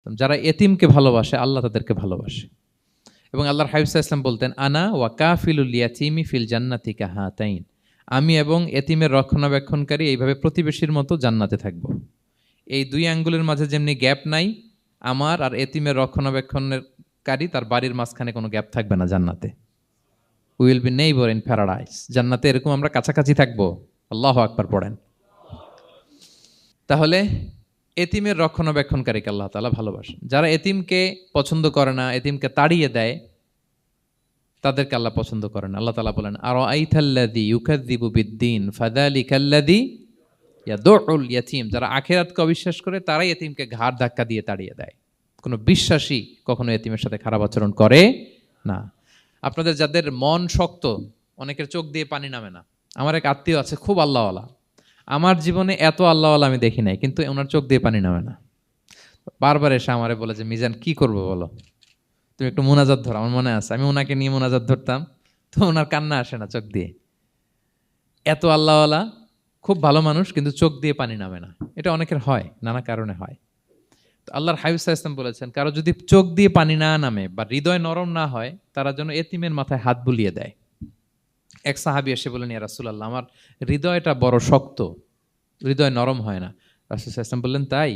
যারা এতিমকে ভালোবাসে আল্লাহ তাদেরকে ভালোবাসে। এবং আল্লাহর হাবিব সাল্লাল্লাহু আলাইহি ওয়াসাল্লাম বলতেন, আনা ওয়া কাফিলুল ইয়াতীমি ফিল জান্নাতি কাহাতাইন, আমি এবং এতিমের রক্ষণাবেক্ষণকারী এইভাবে প্রতিবেশীর মতো জান্নাতে থাকব। এই দুই আঙ্গুলের মাঝে যেমনি গ্যাপ নাই, আমার আর এতিমের রক্ষণাবেক্ষণকারী তার বাড়ির মাঝখানে কোনো গ্যাপ থাকবে না জান্নাতে। We will be neighbour in paradise. জান্নাতে এরকম আমরা কাছাকাছি থাকবো। আল্লাহু আকবার পড়েন। তাহলে এতিমের রক্ষণাবেক্ষণকারীকে আল্লাহ তাআলা ভালোবাসেন। যারা এতিমকে পছন্দ করে না, এতিমকে তাড়িয়ে দেয়, তাদেরকে আল্লাহ পছন্দ করেন। আল্লাহ তাআলা বলেন, আরাআইতাল্লাযী ইউকাযযিবু বিদ্দীন ফাযালিকাল্লাযী ইয়াদুউল ইয়াতীম। যারা আখিরাতকে অবিশ্বাস করে তারাই এতিমকে ঘাড় ধাক্কা দিয়ে তাড়িয়ে দেয়। কোনো বিশ্বাসী কখনো এতিমের সাথে খারাপ আচরণ করে না। আপনাদের যাদের মন শক্ত, অনেকের চোখ দিয়ে পানি নামে না। আমার এক আত্মীয় আছে, খুব আল্লাহওয়ালা। আমার জীবনে এত আল্লাহওয়ালা আমি দেখি নাই, কিন্তু ওনার চোখ দিয়ে পানি নামে না। বারবার এসে আমারে বলে যে, মিজান কি করবো বলো, তুমি একটু মোনাজাত ধরো। আমার মনে আছে আমি ওনাকে নিয়ে মোনাজাত ধরতাম, তো ওনার কান্না আসে না চোখ দিয়ে। এত আল্লাহওয়ালা, খুব ভালো মানুষ, কিন্তু চোখ দিয়ে পানি নামে না। এটা অনেকের হয়, নানা কারণে হয়। তো আল্লাহর হাবিব সাল্লাল্লাহু আলাইহি ওয়াসাল্লাম বলেছেন, কারো যদি চোখ দিয়ে পানি না নামে বা হৃদয় নরম না হয়, তারা যেন এতিমের মাথায় হাত বুলিয়ে দেয়। এক সাহাবী এসে বলেন, ইয়া রাসূলুল্লাহ, আমার হৃদয়টা বড় শক্ত, হৃদয় নরম হয় না। রাসূল সাল্লাল্লাহু আলাইহি ওয়াসাল্লাম বললেন, তাই?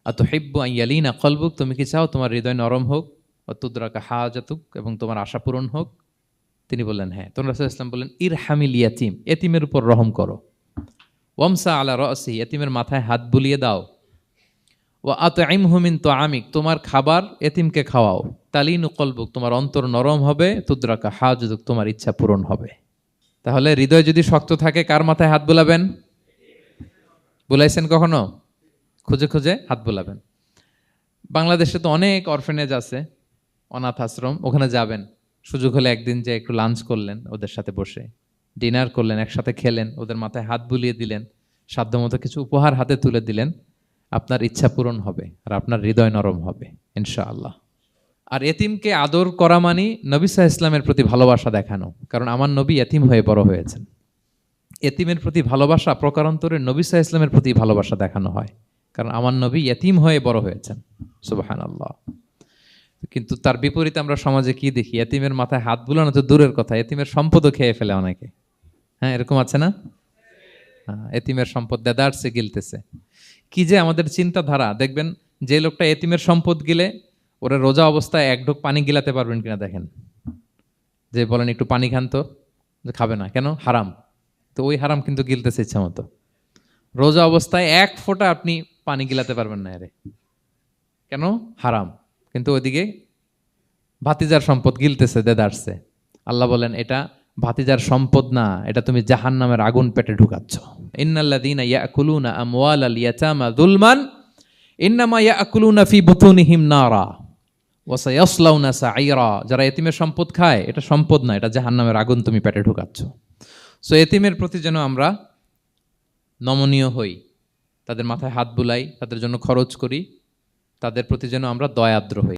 আতুহিব্বু আন ইয়ালিনা কলবুক, তুমি কি চাও তোমার হৃদয় নরম হোক, ওয়া তুদরাকা হাজাতুক, এবং তোমার আশা পূরণ হোক? তিনি বললেন, হ্যাঁ। তখন রাসূল সাল্লাল্লাহু আলাইহি ওয়াসাল্লাম বললেন, ইরহামিল ইয়াতীম, এতিমের উপর রহম করো। ওয়ামসা আলা রাসি, এতিমের মাথায় হাত বুলিয়ে দাও। ওয়া আতইমহু মিন তুআমিক, তোমার খাবার এতিমকে খাওয়াও। তালিনু কলবুক, তোমার অন্তর নরম হবে। তুদরাকা হাজাতুক, তোমার ইচ্ছা পূরণ হবে। তাহলে হৃদয় যদি শক্ত থাকে, কার মাথায় হাত বুলাবেন? বুলাইছেন কখনো? খুঁজে খুঁজে হাত বুলাবেন। বাংলাদেশে তো অনেক অরফেনেজ আছে, অনাথ আশ্রম, ওখানে যাবেন। সুযোগ হলে একদিন যে একটু লাঞ্চ করলেন ওদের সাথে বসে, ডিনার করলেন, একসাথে খেলেন, ওদের মাথায় হাত বুলিয়ে দিলেন, সাধ্যমতো কিছু উপহার হাতে তুলে দিলেন, আপনার ইচ্ছা পূরণ হবে আর আপনার হৃদয় নরম হবে ইনশাআল্লাহ। আর এতিমকে আদর করা মানে নবী সাল্লাল্লাহু আলাইহি ওয়াসাল্লামের প্রতি ভালোবাসা দেখানো। কারণ আমার নবী এতিম হয়ে বড় হয়েছেন। এতিমের প্রতি ভালোবাসা প্রকারান্তরে নবী সাল্লাল্লাহু আলাইহি ওয়াসাল্লামের প্রতি ভালোবাসা দেখানো হয়, কারণ আমার নবী এতিম হয়ে বড় হয়েছেন। সুবহানাল্লাহ। কিন্তু তার বিপরীতে আমরা সমাজে কি দেখি? এতিমের মাথায় হাত বুলানো তো দূরের কথা, এতিমের সম্পদও খেয়ে ফেলে অনেকে। হ্যাঁ, এরকম আছে না? এতিমের সম্পদ দেদারসে গিলতেছে। কি যে আমাদের চিন্তাধারা! দেখবেন যে লোকটা এতিমের সম্পদ গিলে, ওরা রোজা অবস্থায় এক ঢোক পানি গিলাতে পারবেন কিনা দেখেন। যে বলেন একটু পানি খান তো, যে খাবে না কেন? হারাম। তো ওই হারাম কিন্তু গিলতেছে ইচ্ছা মতো। রোজা অবস্থায় এক ফোঁটা আপনি পানি গিলাতে পারবেন না, এরে কেন? হারাম। কিন্তু ওইদিকে ভাতিজার সম্পদ গিলতেছে দেদারসে। আল্লাহ বলেন, এটা ভাতিজার সম্পদ না, এটা তুমি জাহান্নামের আগুন পেটে ঢুকাচ্ছ। ইন্নাল্লাযীনা ইয়াকুলুনা আমওয়ালাল ইয়াতামা যুলমান ইন্নামা ইয়াকুলুনা ফি বুতুনিহিম নারা ওয়া সায়াসলাউনা সাঈরা। যারা এতিমের সম্পদ খায়, এটা সম্পদ না, এটা জাহান্নামের আগুন তুমি পেটে ঢুকাচ্ছ। সো এতিমের প্রতি যেন আমরা নমনীয় হই, তাদের মাথায় হাত বুলাই, তাদের জন্য খরচ করি, তাদের প্রতি যেন আমরা দয়াদ্র হই।